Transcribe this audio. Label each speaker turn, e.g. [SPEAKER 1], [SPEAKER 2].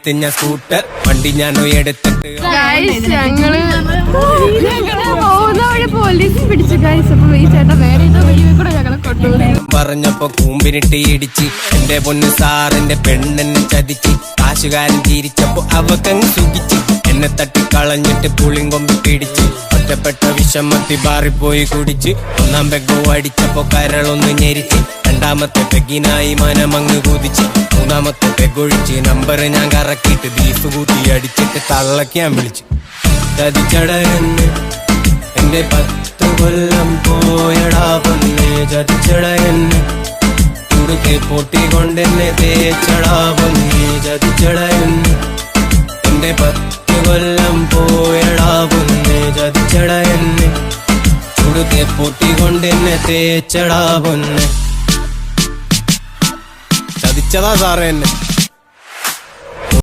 [SPEAKER 1] എടുത്ത് ഞാൻ സ്കൂട്ടർ വണ്ടി ഞാൻ എടുത്തിട്ട്
[SPEAKER 2] ഞങ്ങള് പോകുന്ന വഴി പോലീസ് പിടിച്ചു ഗൈസ്. അപ്പൊ ഈ ചേട്ടാ വേറെ ഏതോ വഴി കൂടെ ഞങ്ങളെ കൊണ്ടുപോയി
[SPEAKER 1] പറഞ്ഞപ്പോ കൂമ്പിനിട്ട് ഇടിച്ച് എന്റെ പൊന്നു സാറിന്റെ പെണ്ണെന്നെ ചതിച്ച് കാശുകാരൻ തിരിച്ചപ്പോ അവക്കങ്ങ് സുഖിച്ച് എന്നെ തട്ടിക്കളഞ്ഞിട്ട് പുളിങ്കൊമ്പി പിടിച്ച് ഒറ്റപ്പെട്ട വിഷമത്തി ബാറിപ്പോയി കുടിച്ച് ഒന്നാം പെഗോ അടിച്ചപ്പോ കരളൊന്ന് ഞെരിച്ച് രണ്ടാമത്തെ പെഗിനായി മനമങ്ങ് കുതിച്ച് മൂന്നാമത്തെ പെഗൊഴിച്ച് നമ്പർ ഞാൻ കറക്കിയിട്ട് ബീഫ് കൂട്ടി അടിച്ചിട്ട് തള്ളക്കാൻ വിളിച്ച് ചതിച്ചടയെന്ന് എന്റെ 10 കൊല്ലം പോയടാ പൊന്നെ ചതിച്ചടയെന്ന് കുടുക്കെ പൊട്ടിക്കൊണ്ടെന്നെ തേച്ചടാ പൊന്നെ ചതിച്ചടയെന്ന് എന്റെ 10 കൊല്ലം പോയടാ പൊന്നെ ചതിച്ചടയെന്ന് കുടുക്കെ പൊട്ടിക്കൊണ്ടെന്നെ തേച്ചടാ പൊന്നെ ചതിച്ചതാ സാറേ എന്നെ.